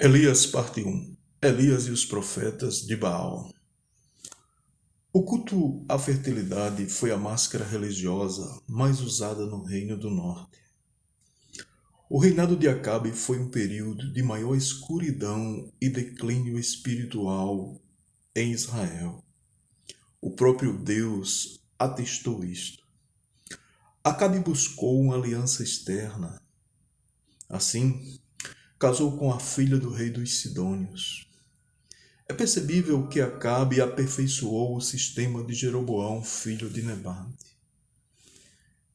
Elias, parte 1. Elias e os profetas de Baal. O culto à fertilidade foi a máscara religiosa mais usada no Reino do Norte. O reinado de Acabe foi um período de maior escuridão e declínio espiritual em Israel. O próprio Deus atestou isto. Acabe buscou uma aliança externa. Assim, casou com a filha do rei dos Sidônios. É percebível que Acabe aperfeiçoou o sistema de Jeroboão, filho de Nebate.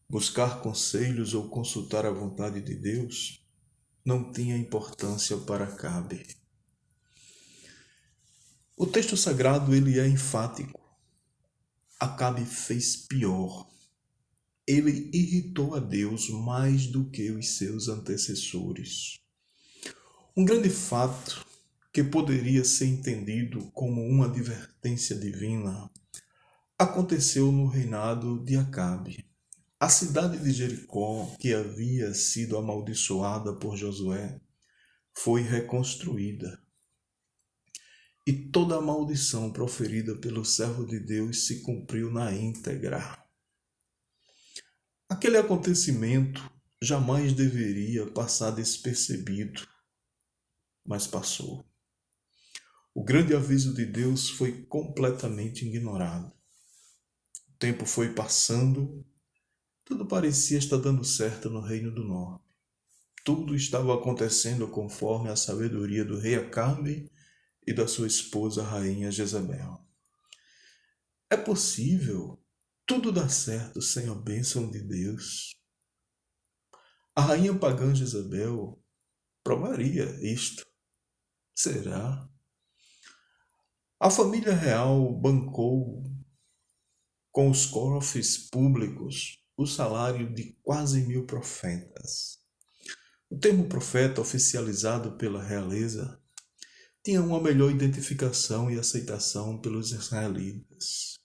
Buscar conselhos ou consultar a vontade de Deus não tinha importância para Acabe. O texto sagrado ele é enfático. Acabe fez pior. Ele irritou a Deus mais do que os seus antecessores. Um grande fato que poderia ser entendido como uma advertência divina aconteceu no reinado de Acabe. A cidade de Jericó, que havia sido amaldiçoada por Josué, foi reconstruída. E toda a maldição proferida pelo servo de Deus se cumpriu na íntegra. Aquele acontecimento jamais deveria passar despercebido, mas passou. O grande aviso de Deus foi completamente ignorado. O tempo foi passando, tudo parecia estar dando certo no Reino do Norte. Tudo estava acontecendo conforme a sabedoria do rei Acabe e da sua esposa, a rainha Jezabel. É possível tudo dar certo sem a bênção de Deus? A rainha pagã Jezabel provaria isto. Será? A família real bancou com os cofres públicos o salário de quase 1000 profetas. O termo profeta, oficializado pela realeza, tinha uma melhor identificação e aceitação pelos israelitas.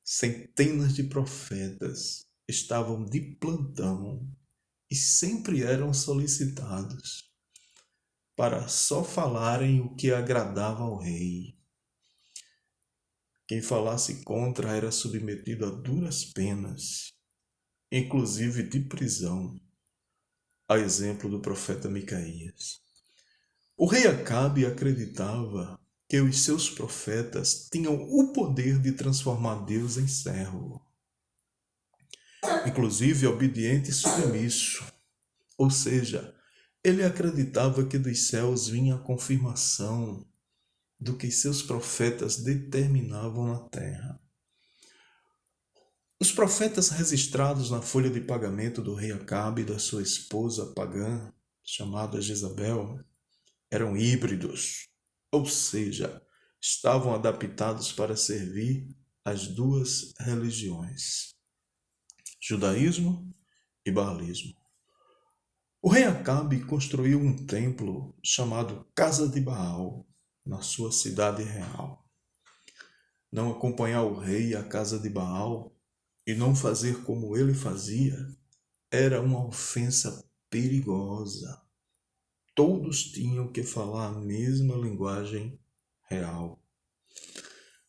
Centenas de profetas estavam de plantão e sempre eram solicitados para só falarem o que agradava ao rei. Quem falasse contra era submetido a duras penas, inclusive de prisão, a exemplo do profeta Micaías. O rei Acabe acreditava que os seus profetas tinham o poder de transformar Deus em servo, inclusive obediente e submisso. Ou seja, ele acreditava que dos céus vinha a confirmação do que seus profetas determinavam na terra. Os profetas registrados na folha de pagamento do rei Acabe e da sua esposa pagã, chamada Jezabel, eram híbridos, ou seja, estavam adaptados para servir as duas religiões, judaísmo e baalismo. O rei Acabe construiu um templo chamado Casa de Baal na sua cidade real. Não acompanhar o rei à casa de Baal e não fazer como ele fazia era uma ofensa perigosa. Todos tinham que falar a mesma linguagem real.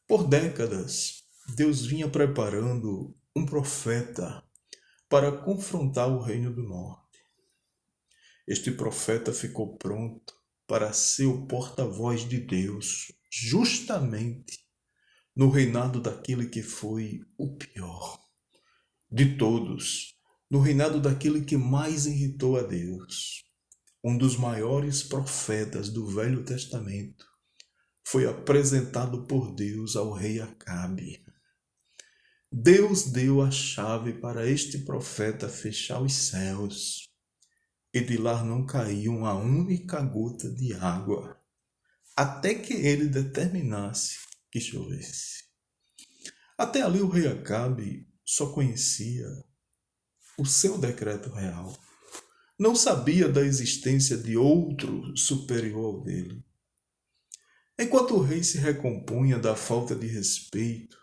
Por décadas, Deus vinha preparando um profeta para confrontar o Reino do Norte. Este profeta ficou pronto para ser o porta-voz de Deus, justamente no reinado daquele que foi o pior de todos, no reinado daquele que mais irritou a Deus. Um dos maiores profetas do Velho Testamento foi apresentado por Deus ao rei Acabe. Deus deu a chave para este profeta fechar os céus, e de lá não caiu uma única gota de água, até que ele determinasse que chovesse. Até ali o rei Acabe só conhecia o seu decreto real. Não sabia da existência de outro superior ao dele. Enquanto o rei se recompunha da falta de respeito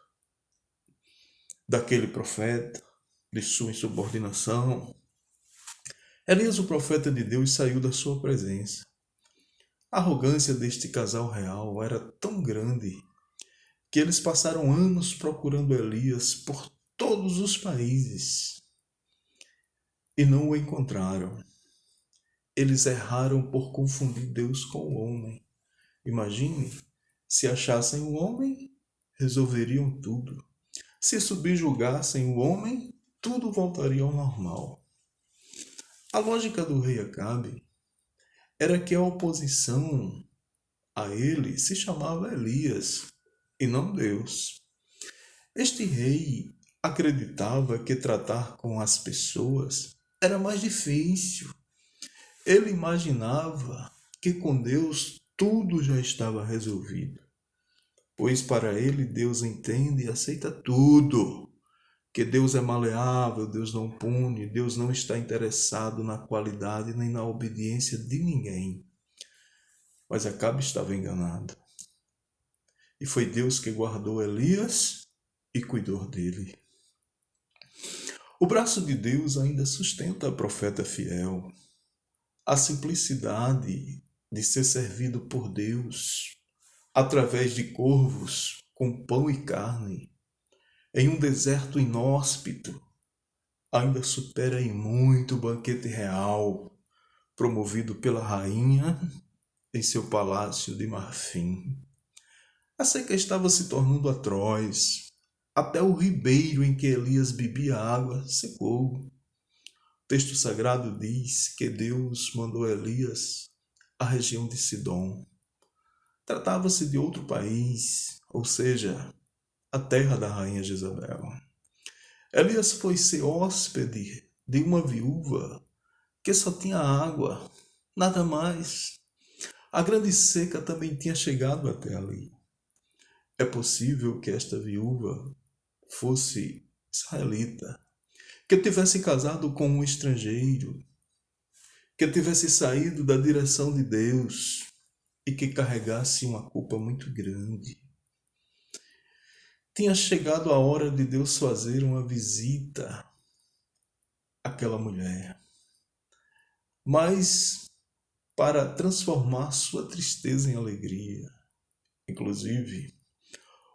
daquele profeta, de sua insubordinação, Elias, o profeta de Deus, saiu da sua presença. A arrogância deste casal real era tão grande que eles passaram anos procurando Elias por todos os países e não o encontraram. Eles erraram por confundir Deus com o homem. Imagine, se achassem o homem, resolveriam tudo. Se subjugassem o homem, tudo voltaria ao normal. A lógica do rei Acabe era que a oposição a ele se chamava Elias e não Deus. Este rei acreditava que tratar com as pessoas era mais difícil. Ele imaginava que com Deus tudo já estava resolvido, pois para ele Deus entende e aceita tudo. Que Deus é maleável, Deus não pune, Deus não está interessado na qualidade nem na obediência de ninguém. Mas Acabe estava enganado. E foi Deus que guardou Elias e cuidou dele. O braço de Deus ainda sustenta a profeta fiel. A simplicidade de ser servido por Deus através de corvos com pão e carne em um deserto inóspito ainda supera em muito o banquete real promovido pela rainha em seu palácio de marfim. A seca estava se tornando atroz. Até o ribeiro em que Elias bebia água secou. O texto sagrado diz que Deus mandou Elias à região de Sidom. Tratava-se de outro país, ou seja, a terra da rainha Jezabel. Elias foi ser hóspede de uma viúva que só tinha água, nada mais. A grande seca também tinha chegado até ali. É possível que esta viúva fosse israelita, que tivesse casado com um estrangeiro, que tivesse saído da direção de Deus e que carregasse uma culpa muito grande. Tinha chegado a hora de Deus fazer uma visita àquela mulher, mas para transformar sua tristeza em alegria. Inclusive,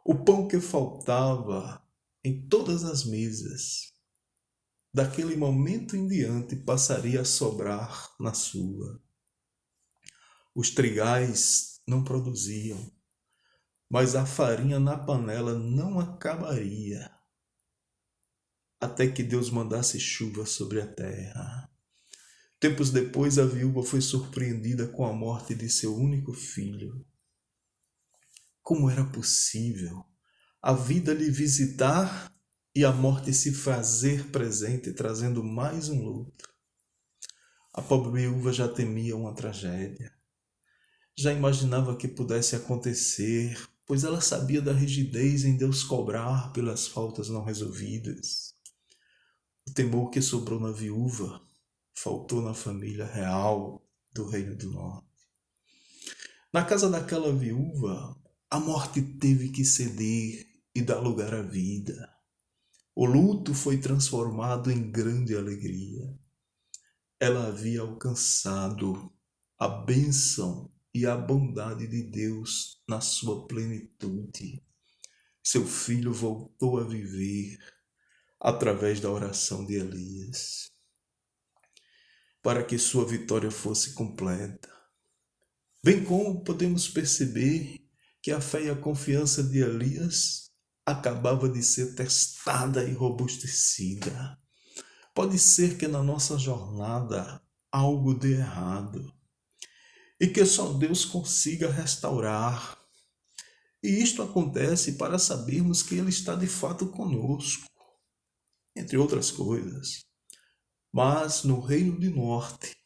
o pão que faltava em todas as mesas, daquele momento em diante passaria a sobrar na sua. Os trigais não produziam, mas a farinha na panela não acabaria, até que Deus mandasse chuva sobre a terra. Tempos depois, a viúva foi surpreendida com a morte de seu único filho. Como era possível a vida lhe visitar e a morte se fazer presente, trazendo mais um luto? A pobre viúva já temia uma tragédia. Já imaginava que pudesse acontecer, pois ela sabia da rigidez em Deus cobrar pelas faltas não resolvidas. O temor que sobrou na viúva faltou na família real do Reino do Norte. Na casa daquela viúva, a morte teve que ceder e dar lugar à vida. O luto foi transformado em grande alegria. Ela havia alcançado a bênção e a bondade de Deus na sua plenitude. Seu filho voltou a viver através da oração de Elias, para que sua vitória fosse completa. Bem como podemos perceber que a fé e a confiança de Elias acabava de ser testada e robustecida. Pode ser que na nossa jornada algo dê errado e que só Deus consiga restaurar. E isto acontece para sabermos que Ele está de fato conosco, entre outras coisas. Mas no reino do norte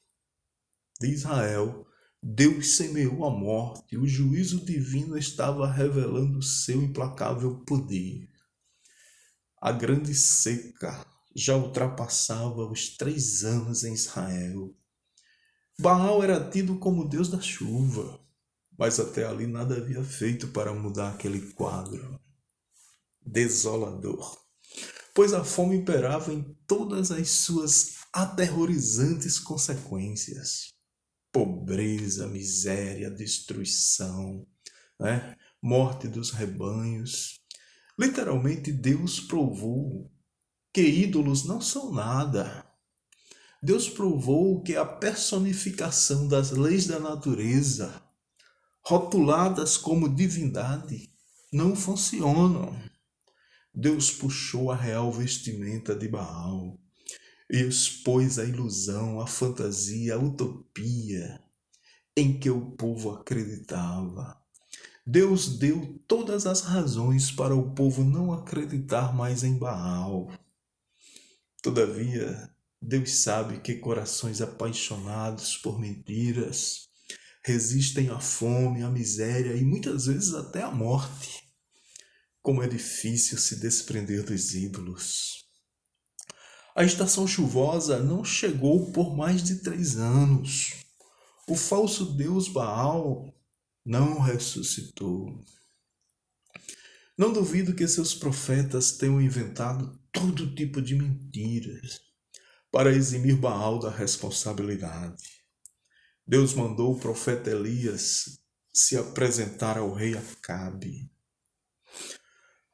de Israel, Deus semeou a morte, o juízo divino estava revelando seu implacável poder. A grande seca já ultrapassava os 3 anos em Israel. Baal era tido como Deus da chuva, mas até ali nada havia feito para mudar aquele quadro desolador, pois a fome imperava em todas as suas aterrorizantes consequências. pobreza, miséria, destruição, né? Morte dos rebanhos. Literalmente, Deus provou que ídolos não são nada. Deus provou que a personificação das leis da natureza, rotuladas como divindade, não funcionam. Deus puxou a real vestimenta de Baal e expôs a ilusão, a fantasia, a utopia em que o povo acreditava. Deus deu todas as razões para o povo não acreditar mais em Baal. Todavia, Deus sabe que corações apaixonados por mentiras resistem à fome, à miséria e muitas vezes até à morte. Como é difícil se desprender dos ídolos. A estação chuvosa não chegou por mais de 3 anos. O falso deus Baal não ressuscitou. Não duvido que seus profetas tenham inventado todo tipo de mentiras para eximir Baal da responsabilidade. Deus mandou o profeta Elias se apresentar ao rei Acabe.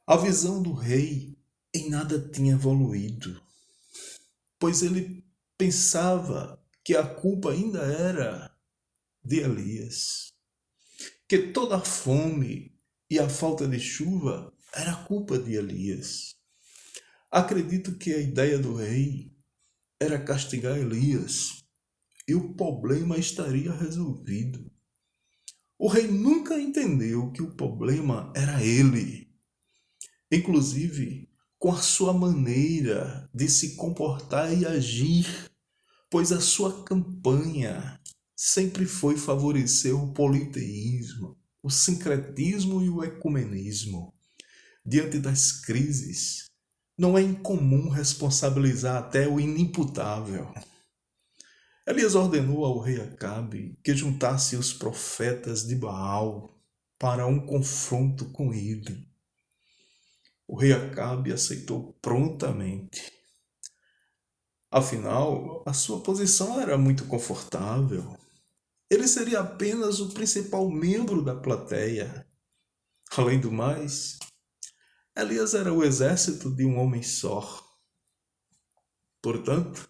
A visão do rei em nada tinha evoluído, pois ele pensava que a culpa ainda era de Elias, que toda a fome e a falta de chuva era culpa de Elias. Acredito que a ideia do rei era castigar Elias e o problema estaria resolvido. O rei nunca entendeu que o problema era ele. Inclusive, com a sua maneira de se comportar e agir, pois a sua campanha sempre foi favorecer o politeísmo, o sincretismo e o ecumenismo. Diante das crises, não é incomum responsabilizar até o inimputável. Elias ordenou ao rei Acabe que juntasse os profetas de Baal para um confronto com ele. O rei Acabe aceitou prontamente. Afinal, a sua posição era muito confortável. Ele seria apenas o principal membro da plateia. Além do mais, Elias era o exército de um homem só. Portanto,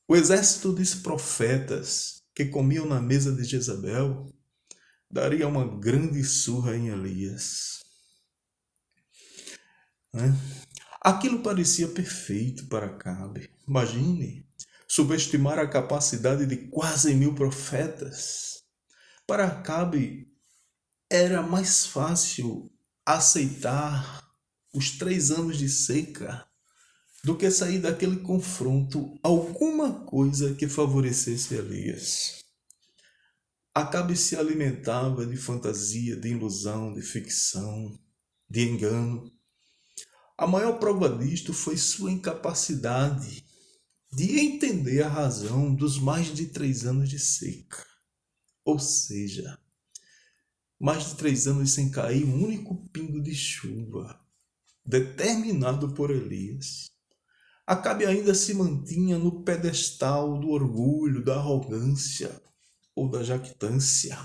o exército dos profetas que comiam na mesa de Jezabel daria uma grande surra em Elias. Aquilo parecia perfeito para Acabe. Imagine, subestimar a capacidade de quase 1000 profetas. Para Acabe era mais fácil aceitar os 3 anos de seca do que sair daquele confronto alguma coisa que favorecesse Elias. Acabe se alimentava de fantasia, de ilusão, de ficção, de engano. A maior prova disto foi sua incapacidade de entender a razão dos mais de 3 anos de seca. Ou seja, mais de 3 anos sem cair um único pingo de chuva, determinado por Elias. Acabe ainda se mantinha no pedestal do orgulho, da arrogância ou da jactância.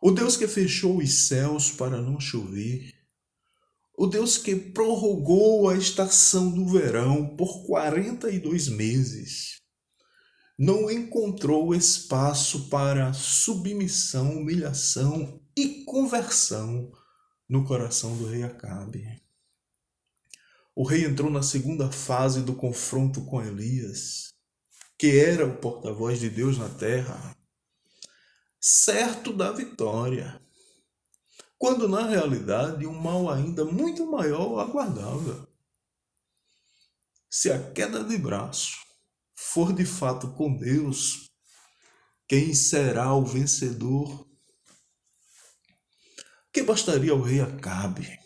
O Deus que fechou os céus para não chover, o Deus que prorrogou a estação do verão por 42 meses, não encontrou espaço para submissão, humilhação e conversão no coração do rei Acabe. O rei entrou na segunda fase do confronto com Elias, que era o porta-voz de Deus na terra, certo da vitória, quando na realidade um mal ainda muito maior o aguardava. Se a queda de braço for de fato com Deus, quem será o vencedor? O que bastaria ao rei Acabe?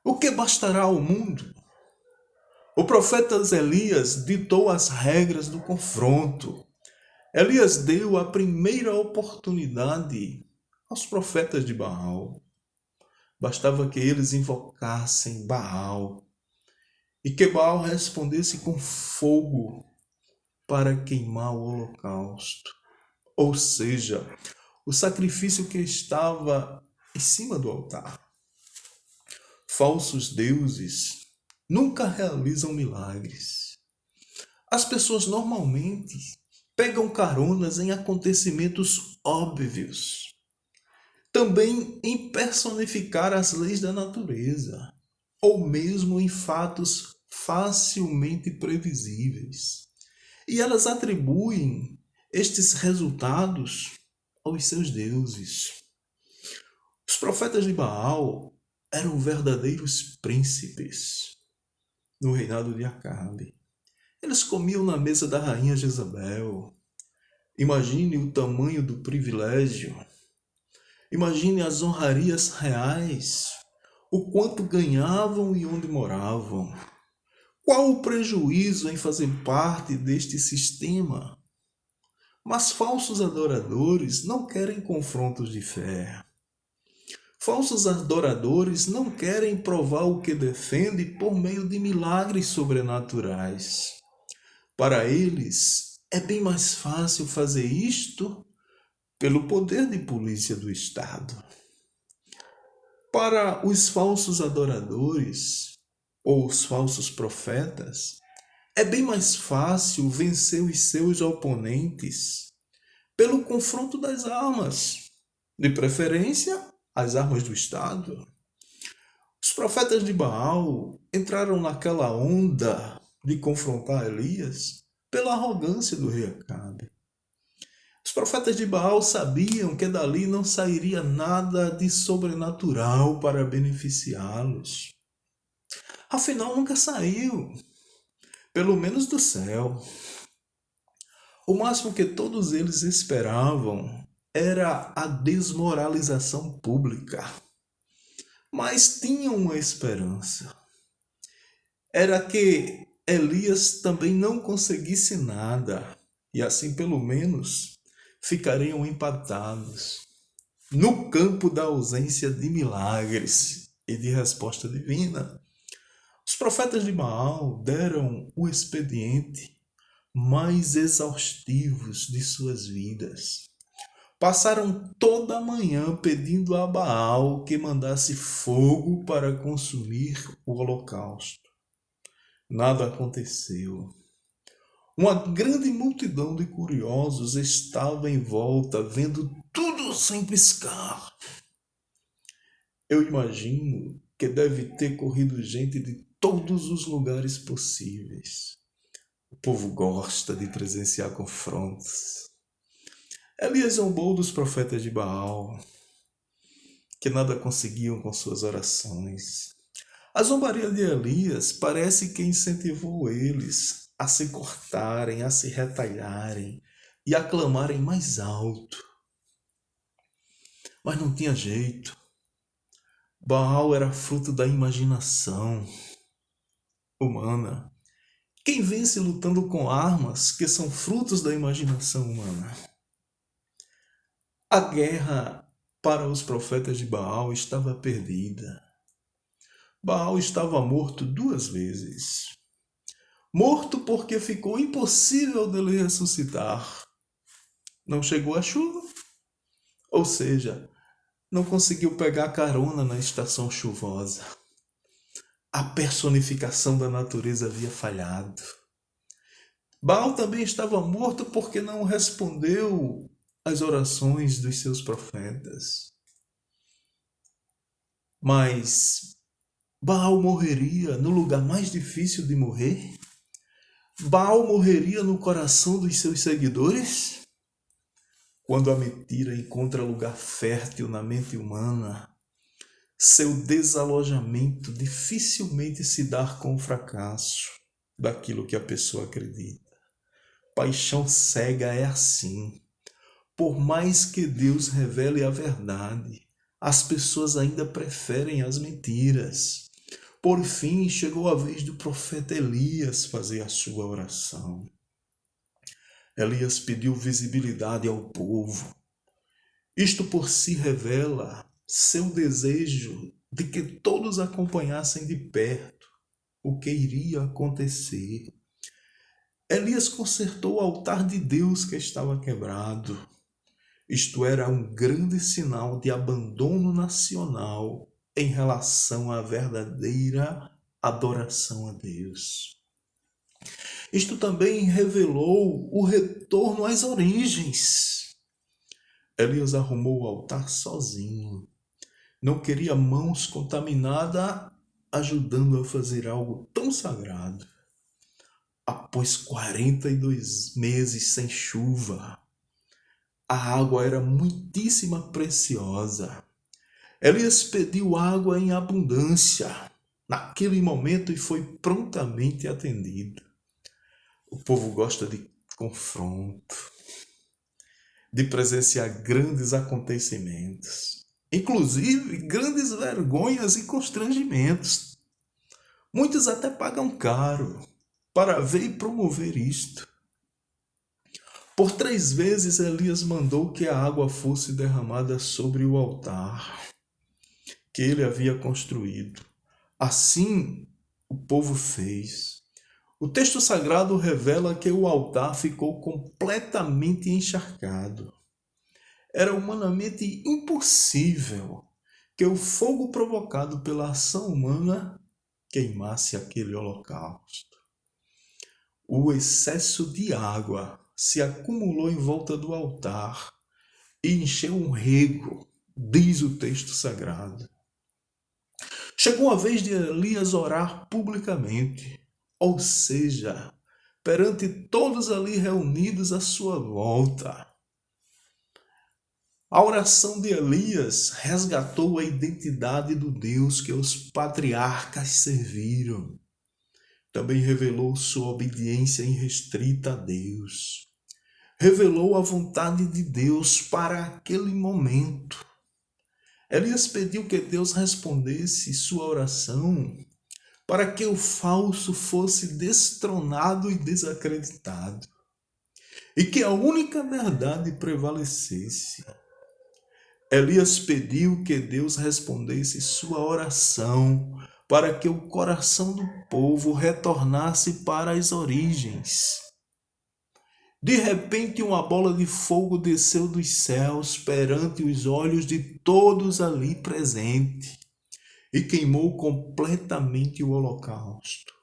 O que bastará ao mundo? O profeta Elias ditou as regras do confronto. Elias deu a primeira oportunidade aos profetas de Baal. Bastava que eles invocassem Baal e que Baal respondesse com fogo. para queimar o holocausto, ou seja, o sacrifício que estava em cima do altar. Falsos deuses nunca realizam milagres. As pessoas normalmente pegam caronas em acontecimentos óbvios, também em personificar as leis da natureza, ou mesmo em fatos facilmente previsíveis. E elas atribuem estes resultados aos seus deuses. Os profetas de Baal eram verdadeiros príncipes no reinado de Acabe. Eles comiam na mesa da rainha Jezabel. Imagine o tamanho do privilégio. Imagine as honrarias reais, o quanto ganhavam e onde moravam. Qual o prejuízo em fazer parte deste sistema? Mas falsos adoradores não querem confrontos de fé. Falsos adoradores não querem provar o que defendem por meio de milagres sobrenaturais. Para eles, é bem mais fácil fazer isto pelo poder de polícia do Estado. Para os falsos adoradores ou os falsos profetas, é bem mais fácil vencer os seus oponentes pelo confronto das armas, de preferência as armas do Estado. Os profetas de Baal entraram naquela onda de confrontar Elias pela arrogância do rei Acabe. Os profetas de Baal sabiam que dali não sairia nada de sobrenatural para beneficiá-los. Afinal, nunca saiu, pelo menos do céu. O máximo que todos eles esperavam era a desmoralização pública. Mas tinham uma esperança. Era que Elias também não conseguisse nada, e assim pelo menos ficariam empatados no campo da ausência de milagres e de resposta divina. Os profetas de Baal deram o expediente mais exaustivos de suas vidas. Passaram toda a manhã pedindo a Baal que mandasse fogo para consumir o holocausto. Nada aconteceu. Uma grande multidão de curiosos estava em volta, vendo tudo sem piscar. Eu imagino que deve ter corrido gente de todos os lugares possíveis. O povo gosta de presenciar confrontos. Elias zombou dos profetas de Baal, que nada conseguiam com suas orações. A zombaria de Elias parece que incentivou eles a se cortarem, a se retalharem e a clamarem mais alto. Mas não tinha jeito. Baal era fruto da imaginação humana. Quem vence lutando com armas que são frutos da imaginação humana? A guerra para os profetas de Baal estava perdida. Baal estava morto 2 vezes. Morto porque ficou impossível dele ressuscitar. Não chegou a chuva, ou seja, não conseguiu pegar carona na estação chuvosa. A personificação da natureza havia falhado. Baal também estava morto porque não respondeu às orações dos seus profetas. Mas Baal morreria no lugar mais difícil de morrer? Baal morreria no coração dos seus seguidores? Quando a mentira encontra lugar fértil na mente humana, seu desalojamento dificilmente se dá com o fracasso daquilo que a pessoa acredita. Paixão cega é assim. Por mais que Deus revele a verdade, as pessoas ainda preferem as mentiras. Por fim, chegou a vez do profeta Elias fazer a sua oração. Elias pediu visibilidade ao povo. Isto por si revela seu desejo de que todos acompanhassem de perto o que iria acontecer. Elias consertou o altar de Deus que estava quebrado. Isto era um grande sinal de abandono nacional em relação à verdadeira adoração a Deus. Isto também revelou o retorno às origens. Elias arrumou o altar sozinho. Não queria mãos contaminadas ajudando a fazer algo tão sagrado. Após 42 meses sem chuva, a água era muitíssima preciosa. Elias pediu água em abundância naquele momento e foi prontamente atendido. O povo gosta de confronto, de presenciar grandes acontecimentos, inclusive grandes vergonhas e constrangimentos. Muitos até pagam caro para ver e promover isto. Por 3 vezes Elias mandou que a água fosse derramada sobre o altar que ele havia construído. Assim o povo fez. O texto sagrado revela que o altar ficou completamente encharcado. Era humanamente impossível que o fogo provocado pela ação humana queimasse aquele holocausto. O excesso de água se acumulou em volta do altar e encheu um rego, diz o texto sagrado. Chegou a vez de Elias orar publicamente, ou seja, perante todos ali reunidos à sua volta. A oração de Elias resgatou a identidade do Deus que os patriarcas serviram. Também revelou sua obediência irrestrita a Deus. Revelou a vontade de Deus para aquele momento. Elias pediu que Deus respondesse sua oração para que o falso fosse destronado e desacreditado, e que a única verdade prevalecesse. Elias pediu que Deus respondesse sua oração para que o coração do povo retornasse para as origens. De repente, uma bola de fogo desceu dos céus perante os olhos de todos ali presentes e queimou completamente o holocausto.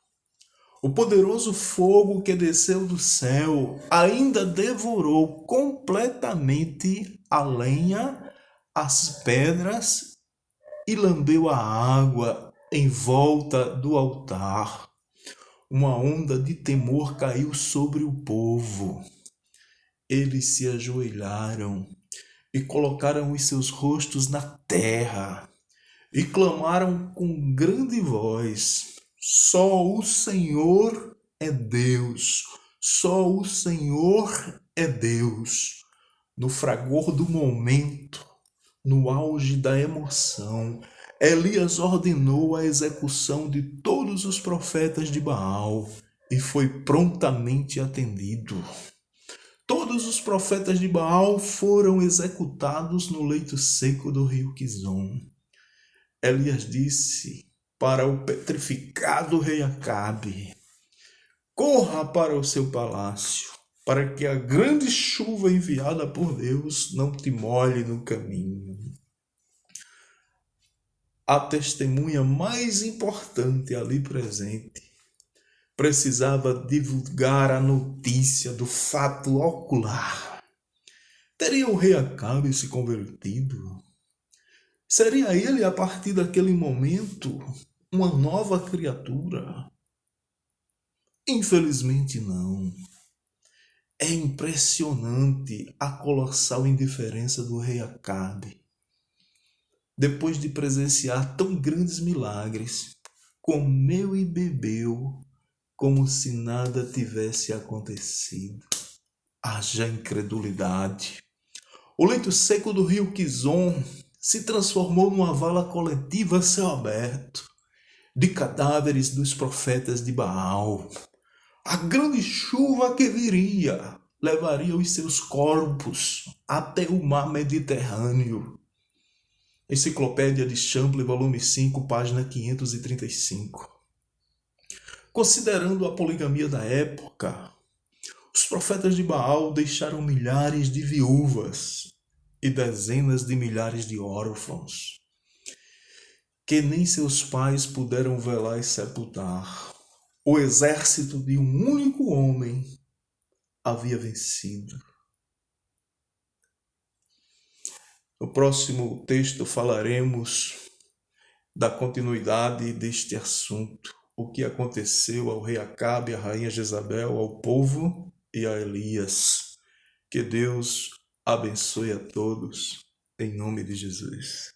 O poderoso fogo que desceu do céu ainda devorou completamente a lenha, as pedras e lambeu a água em volta do altar. Uma onda de temor caiu sobre o povo. Eles se ajoelharam e colocaram os seus rostos na terra e clamaram com grande voz: só o Senhor é Deus, só o Senhor é Deus. No fragor do momento, no auge da emoção, Elias ordenou a execução de todos os profetas de Baal e foi prontamente atendido. Todos os profetas de Baal foram executados no leito seco do rio Quizon. Elias disse para o petrificado rei Acabe: corra para o seu palácio, para que a grande chuva enviada por Deus não te molhe no caminho. A testemunha mais importante ali presente precisava divulgar a notícia do fato ocular. Teria o rei Acabe se convertido? Seria ele, a partir daquele momento, uma nova criatura? Infelizmente não. É impressionante a colossal indiferença do rei Acabe. Depois de presenciar tão grandes milagres, comeu e bebeu como se nada tivesse acontecido. Haja incredulidade. O leito seco do rio Quizon se transformou numa vala coletiva a céu aberto, de cadáveres dos profetas de Baal. A grande chuva que viria levaria os seus corpos até o mar Mediterrâneo. Enciclopédia de Champlin, volume 5, página 535. Considerando a poligamia da época, Os profetas de Baal deixaram milhares de viúvas e dezenas de milhares de órfãos, que nem seus pais puderam velar e sepultar. O exército de um único homem havia vencido. No próximo texto falaremos da continuidade deste assunto, o que aconteceu ao rei Acabe, à rainha Jezabel, ao povo e a Elias. Que Deus abençoe a todos, em nome de Jesus.